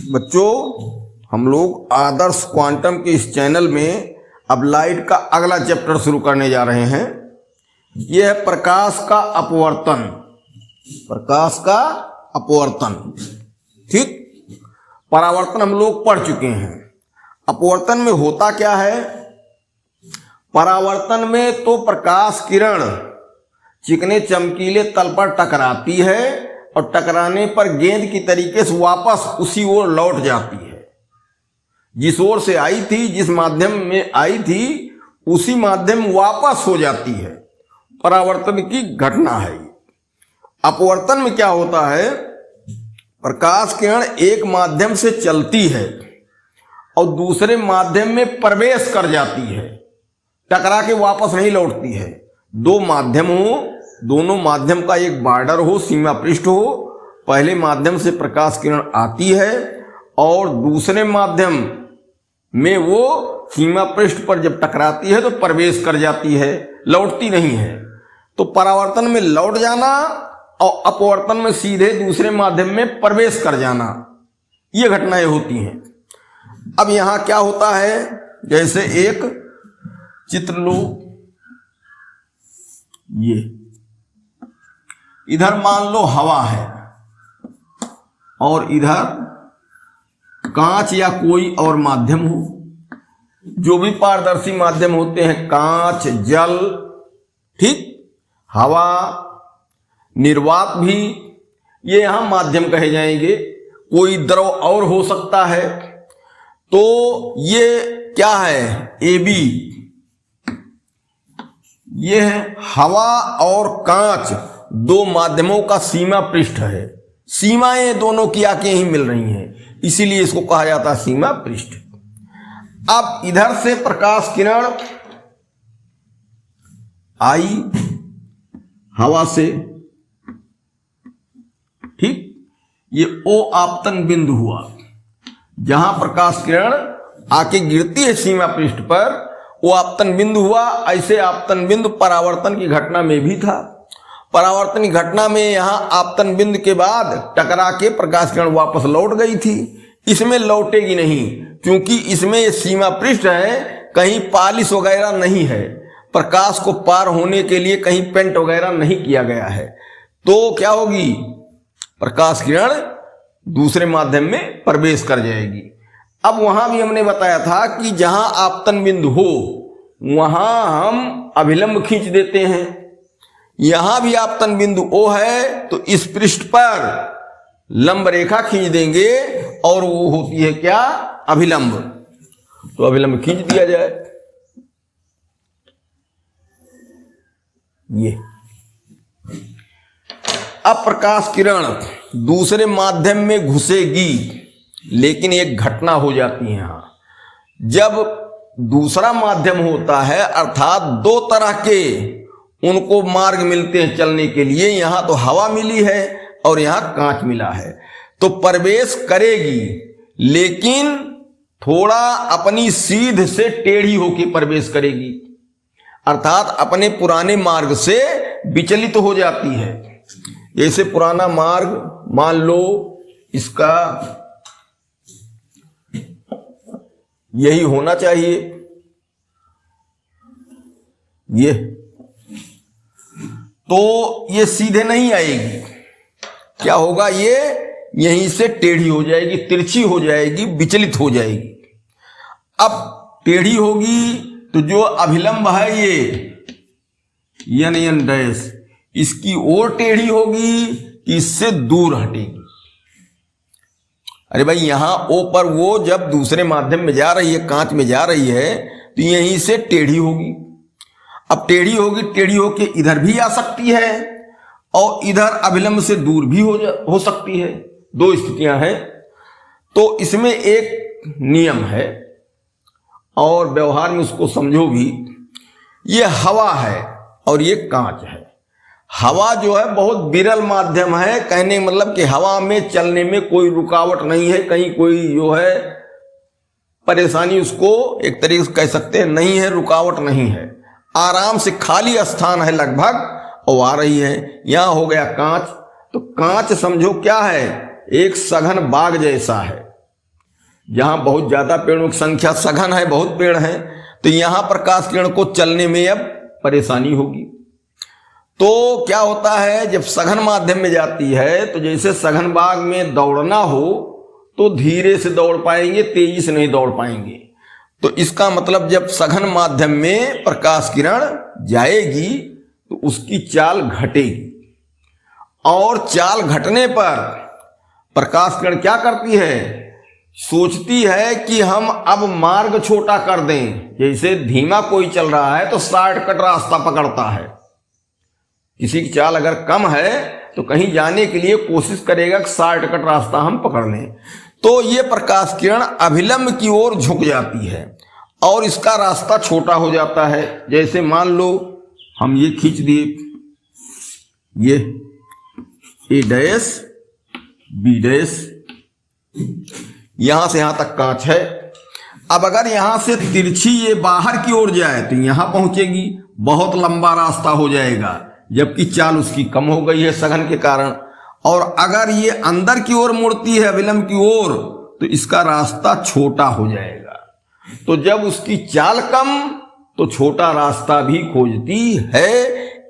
बच्चों, हम लोग आदर्श क्वांटम के इस चैनल में अब लाइट का अगला चैप्टर शुरू करने जा रहे हैं। यह है प्रकाश का अपवर्तन। प्रकाश का अपवर्तन, ठीक। परावर्तन हम लोग पढ़ चुके हैं। अपवर्तन में होता क्या है? परावर्तन में तो प्रकाश किरण चिकने चमकीले तल पर टकराती है और टकराने पर गेंद की तरीके से वापस उसी ओर लौट जाती है। जिस ओर से आई थी, जिस माध्यम में आई थी, उसी माध्यम वापस हो जाती है। परावर्तन की घटना है। अपवर्तन में क्या होता है? प्रकाश किरण एक माध्यम से चलती है और दूसरे माध्यम में प्रवेश कर जाती है, टकरा के वापस नहीं लौटती है। दो माध्यम हो, दोनों माध्यम का एक बॉर्डर हो, सीमा पृष्ठ हो। पहले माध्यम से प्रकाश किरण आती है और दूसरे माध्यम में वो सीमा पृष्ठ पर जब टकराती है तो प्रवेश कर जाती है, लौटती नहीं है। तो परावर्तन में लौट जाना और अपवर्तन में सीधे दूसरे माध्यम में प्रवेश कर जाना, ये घटनाएं होती हैं। अब यहां क्या होता है? जैसे एक चित्र लो, ये इधर मान लो हवा है और इधर कांच या कोई और माध्यम हो। जो भी पारदर्शी माध्यम होते हैं, कांच, जल, ठीक, हवा, निर्वात भी, ये यहां माध्यम कहे जाएंगे। कोई द्रव और हो सकता है। तो ये क्या है? AB, ये है हवा और कांच, दो माध्यमों का सीमा पृष्ठ है। सीमाएं दोनों की आके ही मिल रही हैं, इसीलिए इसको कहा जाता है सीमा पृष्ठ। अब इधर से प्रकाश किरण आई हवा से, ठीक, ये O आपतन बिंदु हुआ। जहां प्रकाश किरण आके गिरती है सीमा पृष्ठ पर, वो आपतन बिंदु हुआ। ऐसे आपतन बिंदु परावर्तन की घटना में भी था। परावर्तन की घटना में यहां आपतन बिंदु के बाद टकरा के प्रकाश किरण वापस लौट गई थी। इसमें लौटेगी नहीं, क्योंकि इसमें ये सीमा पृष्ठ है, कहीं पॉलिश वगैरह नहीं है। प्रकाश को पार होने के लिए कहीं पेंट वगैरह नहीं किया गया है। तो क्या होगी? प्रकाश किरण दूसरे माध्यम में प्रवेश कर जाएगी। अब वहां भी हमने बताया था कि जहां आपतन बिंदु हो वहां हम अभिलंब खींच देते हैं। यहां भी आपतन बिंदु O है तो इस पृष्ठ पर लंब रेखा खींच देंगे और वो होती है क्या? अभिलंब। तो अभिलंब खींच दिया जाए। ये अब प्रकाश किरण दूसरे माध्यम में घुसेगी, लेकिन एक घटना हो जाती है यहां। जब दूसरा माध्यम होता है, अर्थात दो तरह के उनको मार्ग मिलते हैं चलने के लिए, यहां तो हवा मिली है और यहां कांच मिला है, तो प्रवेश करेगी, लेकिन थोड़ा अपनी सीध से टेढ़ी होकर प्रवेश करेगी, अर्थात अपने पुराने मार्ग से विचलित हो जाती है। जैसे पुराना मार्ग मान लो इसका यही होना चाहिए, ये, तो ये सीधे नहीं आएगी। क्या होगा? ये यहीं से टेढ़ी हो जाएगी, तिरछी हो जाएगी, विचलित हो जाएगी। अब टेढ़ी होगी तो जो अभिलंब है ये n डैश, इसकी ओर टेढ़ी होगी कि इससे दूर हटेगी। अरे भाई, यहां O पर वो जब दूसरे माध्यम में जा रही है, कांच में जा रही है, तो यहीं से टेढ़ी होगी। अब टेढ़ी होगी, टेढ़ी होके इधर भी आ सकती है और इधर अभिलंब से दूर भी हो सकती है। दो स्थितियां हैं। तो इसमें एक नियम है और व्यवहार में उसको समझो भी। ये हवा है और ये कांच है। हवा जो है बहुत विरल माध्यम है, कहने मतलब कि हवा में चलने में कोई रुकावट नहीं है, कहीं कोई जो है परेशानी उसको एक तरीके से कह सकते हैं नहीं है, रुकावट नहीं है, आराम से खाली स्थान है लगभग और आ रही है। यहां हो गया कांच। तो कांच समझो क्या है? एक सघन बाग जैसा है, जहां बहुत ज्यादा पेड़ों की संख्या सघन है, बहुत पेड़ हैं, तो यहां प्रकाश किरण को चलने में अब परेशानी होगी। तो क्या होता है, जब सघन माध्यम में जाती है तो जैसे सघन बाग में दौड़ना हो तो धीरे से दौड़ पाएंगे, तेजी से नहीं दौड़ पाएंगे। तो इसका मतलब जब सघन माध्यम में प्रकाश किरण जाएगी तो उसकी चाल घटेगी, और चाल घटने पर प्रकाश किरण क्या करती है, सोचती है कि हम अब मार्ग छोटा कर दें। जैसे धीमा कोई चल रहा है तो शॉर्टकट रास्ता पकड़ता है, किसी की चाल अगर कम है तो कहीं जाने के लिए कोशिश करेगा कि शॉर्टकट रास्ता हम पकड़ लें। तो ये प्रकाश किरण अभिलंब की ओर झुक जाती है और इसका रास्ता छोटा हो जाता है। जैसे मान लो हम ये खींच दिए, ये ए डैश बी डैश, यहां से यहां तक कांच है। अब अगर यहां से तिरछी ये बाहर की ओर जाए तो यहां पहुंचेगी, बहुत लंबा रास्ता हो जाएगा, जबकि चाल उसकी कम हो गई है सघन के कारण। और अगर ये अंदर की ओर मुड़ती है अभिलंब की ओर तो इसका रास्ता छोटा हो जाएगा। तो जब उसकी चाल कम तो छोटा रास्ता भी खोजती है,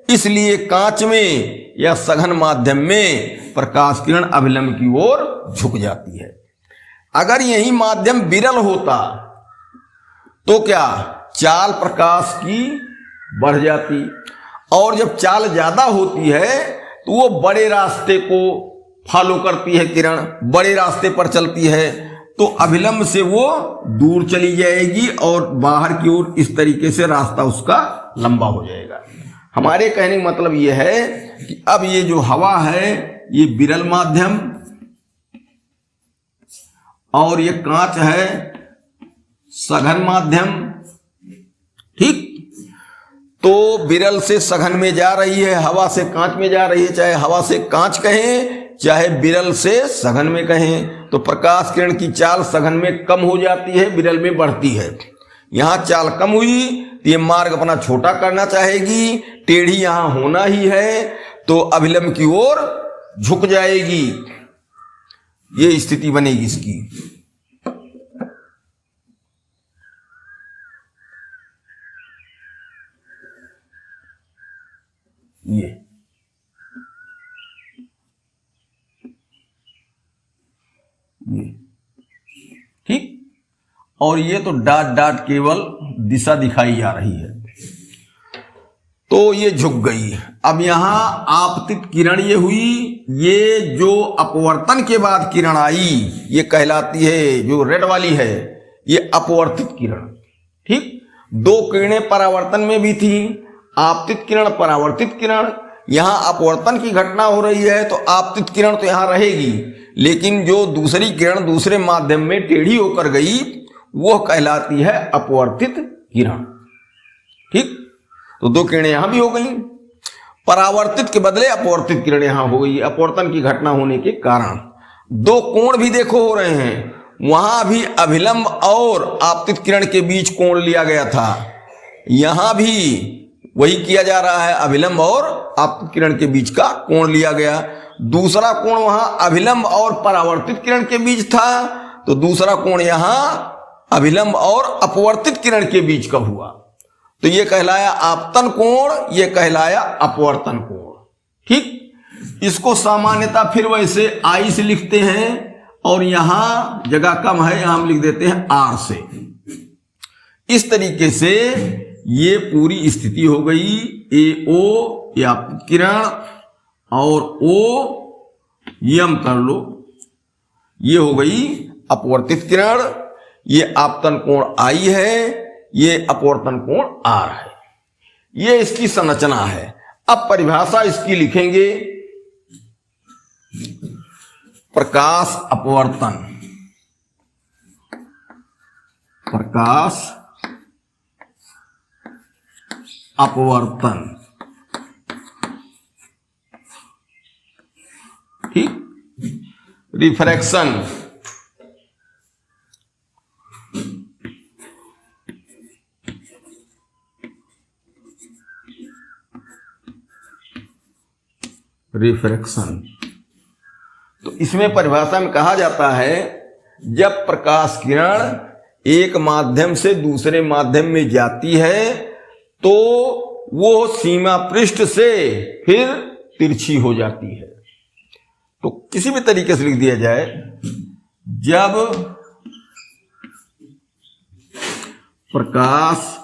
इसलिए कांच में या सघन माध्यम में प्रकाश किरण अभिलंब की ओर झुक जाती है। अगर यही माध्यम विरल होता तो क्या, चाल प्रकाश की बढ़ जाती, और जब चाल ज्यादा होती है तो वो बड़े रास्ते को फॉलो करती है किरण, बड़े रास्ते पर चलती है, तो अभिलंब से वो दूर चली जाएगी और बाहर की ओर इस तरीके से रास्ता उसका लंबा हो जाएगा। हमारे कहने का मतलब ये है कि अब ये जो हवा है ये विरल माध्यम और ये कांच है सघन माध्यम, ठीक। तो विरल से सघन में जा रही है, हवा से कांच में जा रही है, चाहे हवा से कांच कहें चाहे विरल से सघन में कहें। तो प्रकाश किरण की चाल सघन में कम हो जाती है, विरल में बढ़ती है। यहां चाल कम हुई तो ये मार्ग अपना छोटा करना चाहेगी, टेढ़ी यहां होना ही है, तो अभिलंब की ओर झुक जाएगी, ये स्थिति बनेगी इसकी। ये ठीक, और ये तो डॉट डॉट केवल दिशा दिखाई जा रही है, तो ये झुक गई। अब यहां आपतित किरण ये हुई, ये जो अपवर्तन के बाद किरण आई ये कहलाती है, जो रेड वाली है ये अपवर्तित किरण, ठीक। दो किरणें परावर्तन में भी थी, आपतित किरण परावर्तित किरण। यहां अपवर्तन की घटना हो रही है तो आपतित किरण तो यहां रहेगी, लेकिन जो दूसरी किरण दूसरे माध्यम में टेढ़ी होकर गई वो कहलाती है अपवर्तित किरण, ठीक। तो दो किरणें यहां भी हो गई, परावर्तित के बदले अपवर्तित किरण यहां हो गई, अपवर्तन की घटना होने के कारण। दो कोण भी देखो हो रहे हैं, वहां भी अभिलंब और आपतित किरण के बीच कोण लिया गया था, यहां भी वही किया जा रहा है, अभिलंब और आपतित किरण के बीच का कोण लिया गया। दूसरा कोण वहां अभिलंब और परावर्तित किरण के बीच था, तो दूसरा कोण यहां अभिलंब और अपवर्तित किरण के बीच का हुआ, तो ये कहलाया आपतन कोण, ये कहलाया अपवर्तन कोण, ठीक। इसको सामान्यतः फिर वैसे आई से लिखते हैं और यहां जगह कम है, यहां हम लिख देते हैं आर से। इस तरीके से ये पूरी स्थिति हो गई, ए ओ या किरण और ओ यम कर लो, ये हो गई अपवर्तित किरण, ये आपतन कोण आई है, ये अपवर्तन कोण आर है, ये इसकी संरचना है। अब परिभाषा इसकी लिखेंगे, प्रकाश अपवर्तन, प्रकाश अपवर्तन, ठीक। Refraction, refraction. तो इसमें परिभाषा में कहा जाता है जब प्रकाश किरण एक माध्यम से दूसरे माध्यम में जाती है तो वो सीमा पृष्ठ से फिर तिरछी हो जाती है। तो किसी भी तरीके से लिख दिया जाए, जब प्रकाश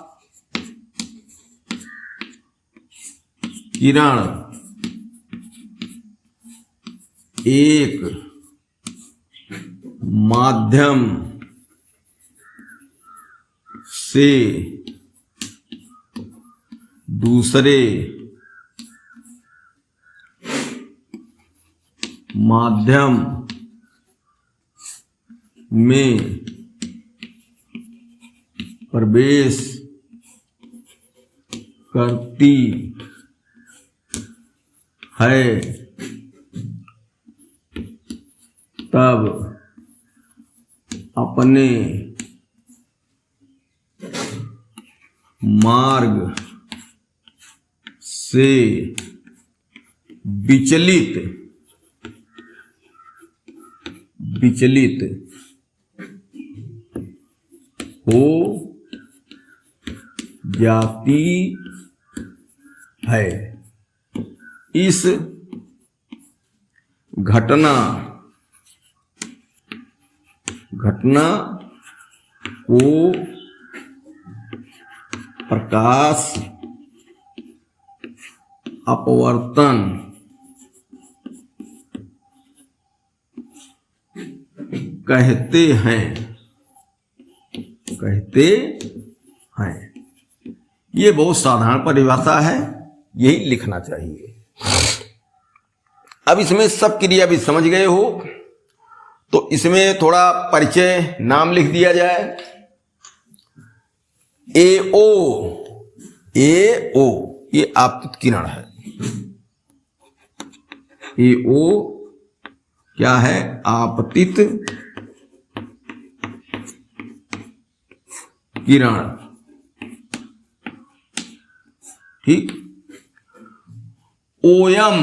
किरण एक माध्यम से दूसरे माध्यम में प्रवेश करती है तब अपने मार्ग से विचलित हो जाती है। इस घटना को प्रकाश अपवर्तन कहते हैं। ये बहुत साधारण परिभाषा है, यही लिखना चाहिए। अब इसमें सब क्रिया भी समझ गए हो तो इसमें थोड़ा परिचय नाम लिख दिया जाए। एओ ये आपतित किरण है। एओ क्या है? आपतित किरण। ठीक। ओयम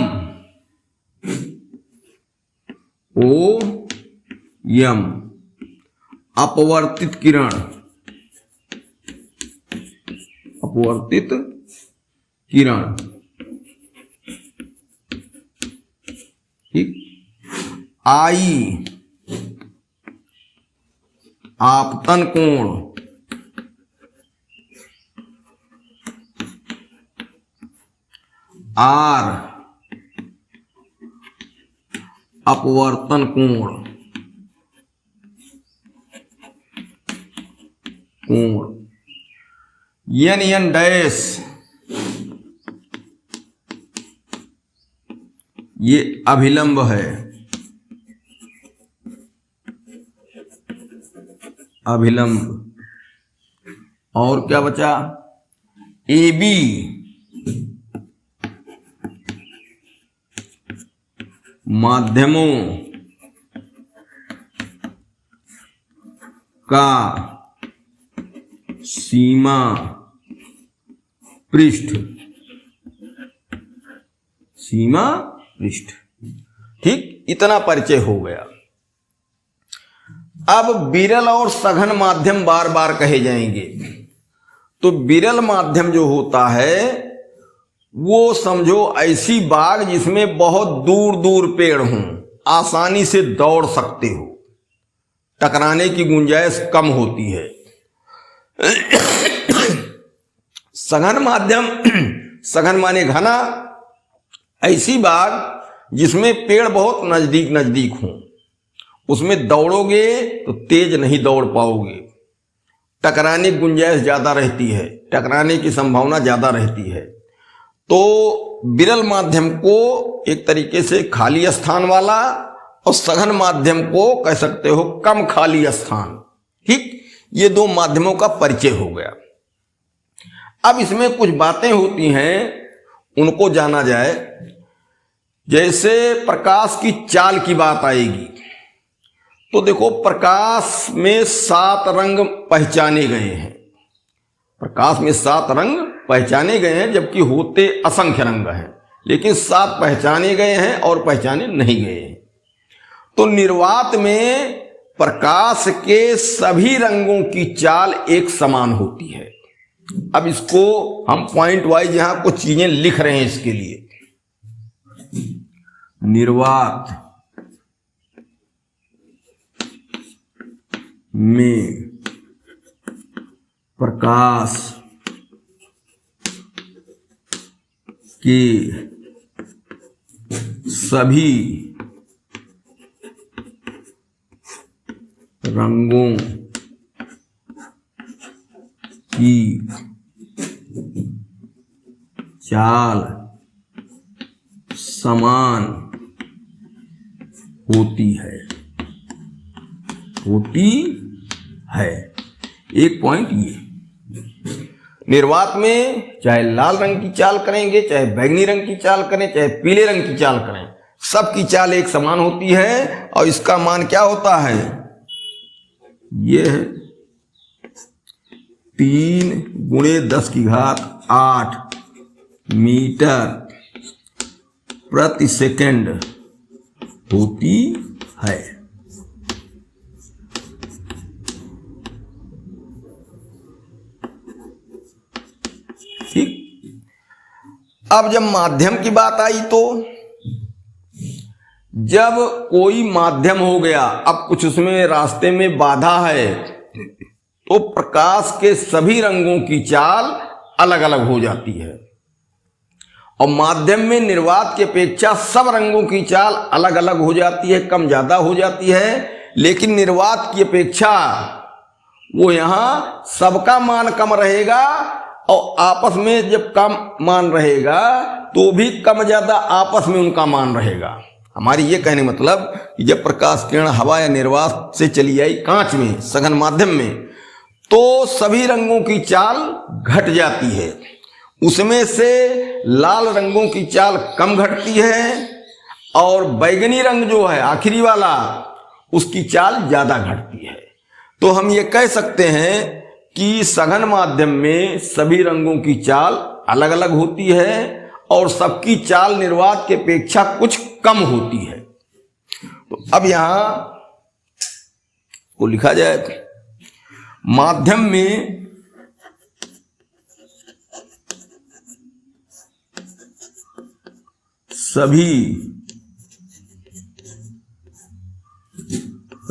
अपवर्तित किरण। ठीक। आई आपतन कोण। आर अपवर्तन कोण। यन डैश ये अभिलंब है। और क्या बचा? AB माध्यमों का सीमा पृष्ठ। ठीक, इतना परिचय हो गया। अब विरल और सघन माध्यम बार बार कहे जाएंगे। तो विरल माध्यम जो होता है वो समझो ऐसी बाग जिसमें बहुत दूर दूर पेड़ हों, आसानी से दौड़ सकते हो, टकराने की गुंजाइश कम होती है। सघन माध्यम, सघन माने घना, ऐसी बाग जिसमें पेड़ बहुत नजदीक हों, उसमें दौड़ोगे तो तेज नहीं दौड़ पाओगे, टकराने की गुंजाइश ज्यादा रहती है, टकराने की संभावना ज्यादा रहती है। तो विरल माध्यम को एक तरीके से खाली स्थान वाला और सघन माध्यम को कह सकते हो कम खाली स्थान। ठीक, ये दो माध्यमों का परिचय हो गया। अब इसमें कुछ बातें होती हैं, उनको जाना जाए। जैसे प्रकाश की चाल की बात आएगी तो देखो, प्रकाश में 7 रंग पहचाने गए हैं। प्रकाश में 7 रंग पहचाने गए हैं, जबकि होते असंख्य रंग हैं, लेकिन 7 पहचाने गए हैं और पहचाने नहीं गए हैं। तो निर्वात में प्रकाश के सभी रंगों की चाल एक समान होती है। अब इसको हम पॉइंट वाइज यहां कुछ चीजें लिख रहे हैं इसके लिए। निर्वात में प्रकाश के सभी रंगों की चाल समान होती है। एक पॉइंट ये, निर्वात में चाहे लाल रंग की चाल करेंगे, चाहे बैंगनी रंग की चाल करें, चाहे पीले रंग की चाल करें, सबकी चाल एक समान होती है। और इसका मान क्या होता है, ये है 3 × 10⁸ मीटर प्रति सेकंड होती है। ठीक। अब जब माध्यम की बात आई तो जब कोई माध्यम हो गया, अब कुछ उसमें रास्ते में बाधा है, तो प्रकाश के सभी रंगों की चाल अलग अलग हो जाती है। और माध्यम में निर्वात की अपेक्षा सब रंगों की चाल अलग अलग हो जाती है, कम ज्यादा हो जाती है। लेकिन निर्वात की अपेक्षा वो यहां सबका मान कम रहेगा, और आपस में जब कम मान रहेगा तो भी कम ज्यादा आपस में उनका मान रहेगा। हमारी ये कहने मतलब कि जब प्रकाश किरण हवा या निर्वात से चली आई कांच में, सघन माध्यम में, तो सभी रंगों की चाल घट जाती है। उसमें से लाल रंगों की चाल कम घटती है, और बैगनी रंग जो है आखिरी वाला, उसकी चाल ज्यादा घटती है। तो हम ये कह सकते हैं कि सघन माध्यम में सभी रंगों की चाल अलग अलग होती है, और सबकी चाल निर्वात की अपेक्षा कुछ कम होती है। तो अब यहां को लिखा जाए, माध्यम में सभी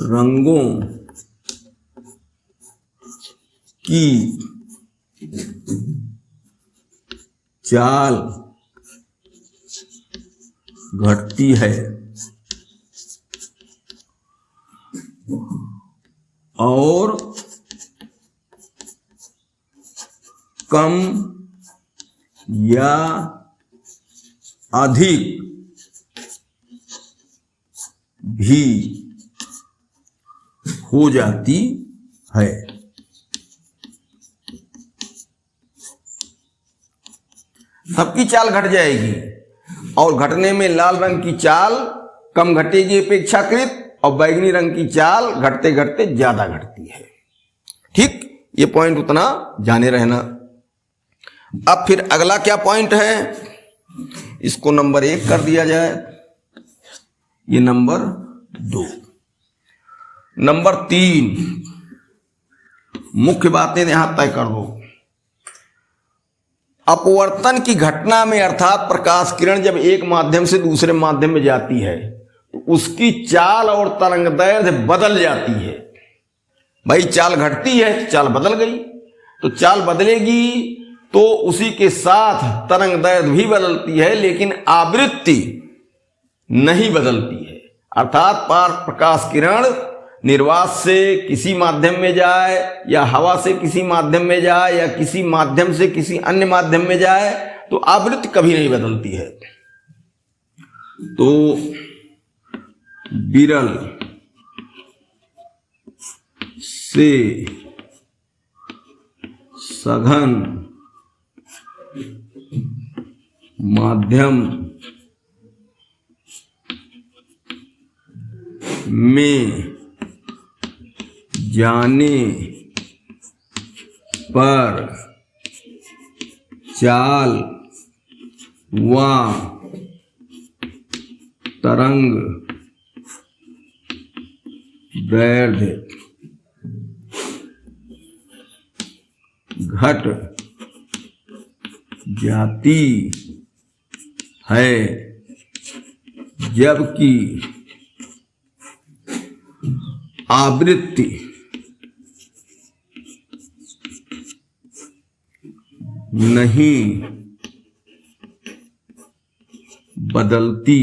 रंगों की चाल घटती है, और कम या अधिक भी हो जाती है। सबकी चाल घट जाएगी, और घटने में लाल रंग की चाल कम घटेगी अपेक्षाकृत, और बैगनी रंग की चाल घटते घटते ज्यादा घटती है। ठीक, ये पॉइंट उतना जाने रहना। अब फिर अगला क्या पॉइंट है, इसको नंबर 1 कर दिया जाए, ये नंबर 2। नंबर 3, मुख्य बातें यहां तय कर दो। अपवर्तन की घटना में, अर्थात प्रकाश किरण जब एक माध्यम से दूसरे माध्यम में जाती है तो उसकी चाल और तरंगदैर्घ्य बदल जाती है। भाई चाल घटती है तो चाल बदल गई, तो चाल बदलेगी तो उसी के साथ तरंगदैर्घ्य भी बदलती है, लेकिन आवृत्ति नहीं बदलती है। अर्थात प्रकाश किरण निर्वात से किसी माध्यम में जाए, या हवा से किसी माध्यम में जाए, या किसी माध्यम से किसी अन्य माध्यम में जाए, तो आवृत्ति कभी नहीं बदलती है। तो विरल से सघन माध्यम में जाने पर चाल व तरंग दैर्ध्य घट जाती है, जबकि आवृत्ति नहीं बदलती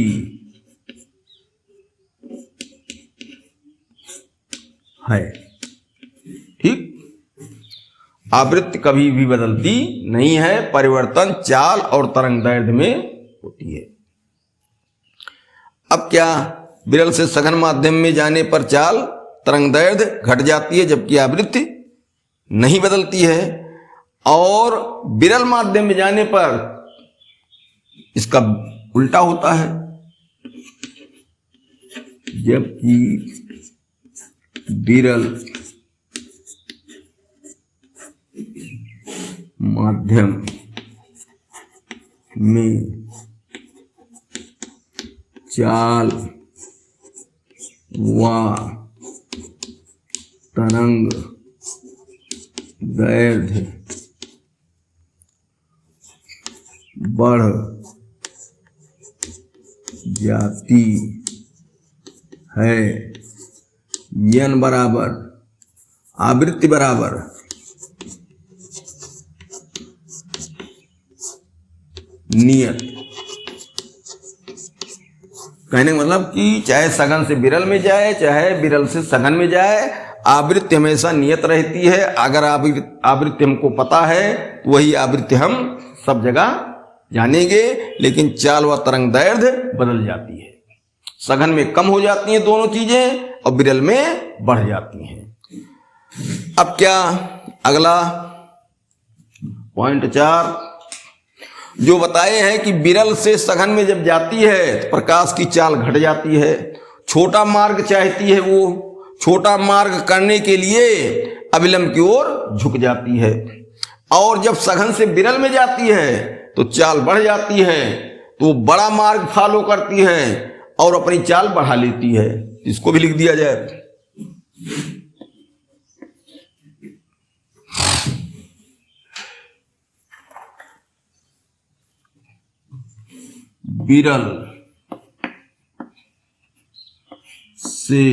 है। ठीक, आवृत्ति कभी भी बदलती नहीं है, परिवर्तन चाल और तरंग दैर्ध्य में होती है। अब क्या, विरल से सघन माध्यम में जाने पर चाल तरंग दैर्ध्य घट जाती है जबकि आवृत्ति नहीं बदलती है, और विरल माध्यम में जाने पर इसका उल्टा होता है, जबकि विरल माध्यम में चाल व तरंग दैर्ध्य बढ़ जाती है। n बराबर आवृत्ति बराबर नियत। कहने का मतलब कि चाहे सघन से विरल में जाए, चाहे विरल से सघन में जाए, आवृत्ति हमेशा नियत रहती है। अगर आवृत्ति हमको पता है तो वही आवृत्ति हम सब जगह जानेंगे, लेकिन चाल व तरंग दैर्ध्य बदल जाती है। सघन में कम हो जाती हैं दोनों चीजें और विरल में बढ़ जाती हैं। अब क्या, अगला पॉइंट 4 जो बताए हैं कि विरल से सघन में जब जाती है तो प्रकाश की चाल घट जाती है। छोटा मार्ग चाहती है, वो छोटा मार्ग करने के लिए अविलंब की ओर झुक जाती है, और जब सघन से विरल में जाती है तो चाल बढ़ जाती है, तो बड़ा मार्ग फॉलो करती है और अपनी चाल बढ़ा लेती है। इसको भी लिख दिया जाए। विरल से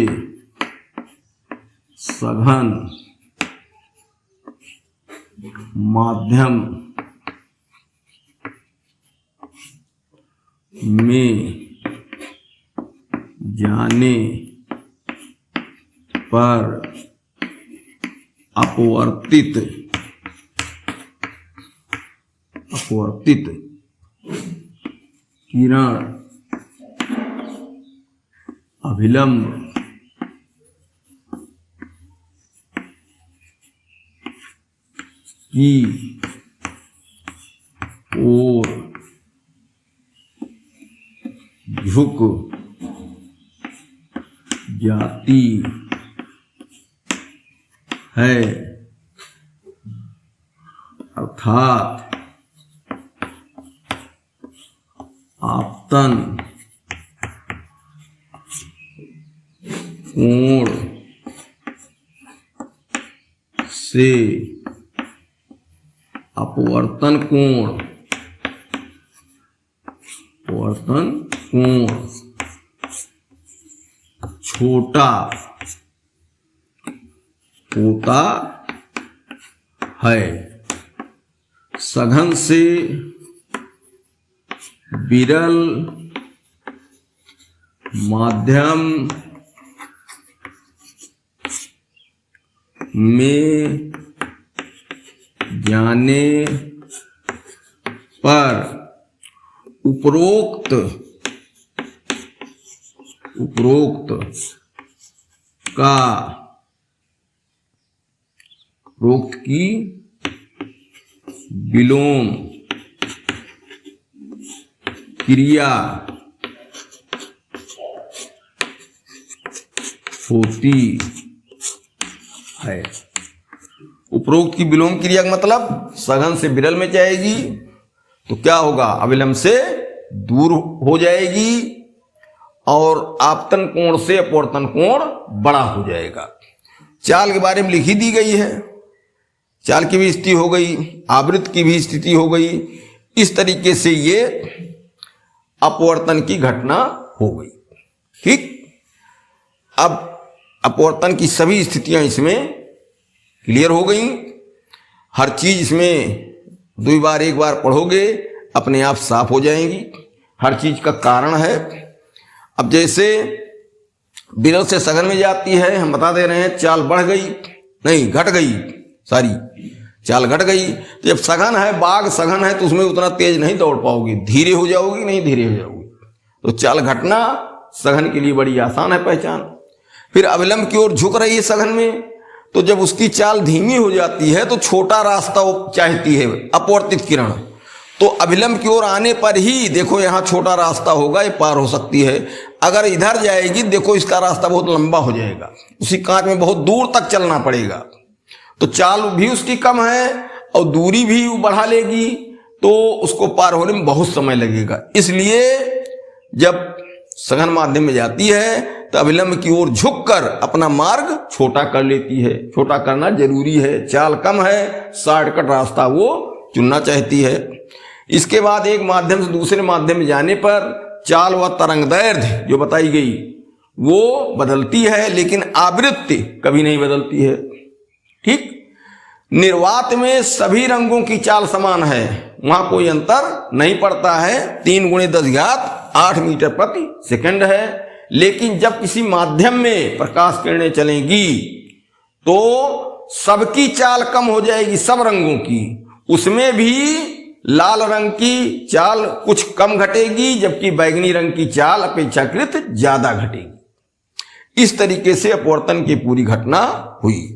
सघन माध्यम में जाने पर अपवर्तित किरण अभिलंब की ओर झुक जाती है, अर्थात आपतन कोण से अपवर्तन कोण छोटा होता है। सघन से विरल माध्यम में जाने पर उपरोक्त की विलोम क्रिया होती है। उपरोक्त की विलोम क्रिया का मतलब सघन से विरल में जाएगी तो क्या होगा, अविलंब से दूर हो जाएगी, और आपतन कोण से अपवर्तन कोण बड़ा हो जाएगा। चाल के बारे में लिखी दी गई है, चाल की भी स्थिति हो गई, आवृत्त की भी स्थिति हो गई। इस तरीके से ये अपवर्तन की घटना हो गई। ठीक, अब अपवर्तन की सभी स्थितियां इसमें क्लियर हो गई। हर चीज इसमें 2 बार 1 बार पढ़ोगे अपने आप साफ हो जाएंगी। हर चीज का कारण है। अब जैसे विरल से सघन में जाती है, हम बता दे रहे हैं चाल बढ़ गई, नहीं घट गई, सारी चाल घट गई। तो जब सघन है, बाघ सघन है, तो उसमें उतना तेज नहीं दौड़ पाओगी, धीरे हो जाओगी, नहीं धीरे हो जाओगी। तो चाल घटना सघन के लिए बड़ी आसान है पहचान। फिर अविलंब की ओर झुक रही है सघन में, तो जब उसकी चाल धीमी हो जाती है तो छोटा रास्ता चाहती है अपवर्तित किरण। तो अभिलंब की ओर आने पर ही देखो यहां छोटा रास्ता होगा, ये पार हो सकती है। अगर इधर जाएगी देखो इसका रास्ता बहुत लंबा हो जाएगा, उसी कांच में बहुत दूर तक चलना पड़ेगा। तो चाल भी उसकी कम है और दूरी भी बढ़ा लेगी, तो उसको पार होने में बहुत समय लगेगा। इसलिए जब सघन माध्यम में जाती है तो अभिलंब की ओर झुककर अपना मार्ग छोटा कर लेती है। छोटा करना जरूरी है, चाल कम है, शॉर्टकट रास्ता वो चुनना चाहती है। इसके बाद एक माध्यम से दूसरे माध्यम में जाने पर चाल व तरंगदैर्घ्य जो बताई गई वो बदलती है, लेकिन आवृत्ति कभी नहीं बदलती है। ठीक, निर्वात में सभी रंगों की चाल समान है, वहां कोई अंतर नहीं पड़ता है। 3 × 10⁸ मीटर प्रति सेकंड है। लेकिन जब किसी माध्यम में प्रकाश किरणें चलेंगी तो सबकी चाल कम हो जाएगी, सब रंगों की। उसमें भी लाल रंग की चाल कुछ कम घटेगी, जबकि बैंगनी रंग की चाल अपेक्षाकृत ज्यादा घटेगी। इस तरीके से अपवर्तन की पूरी घटना हुई।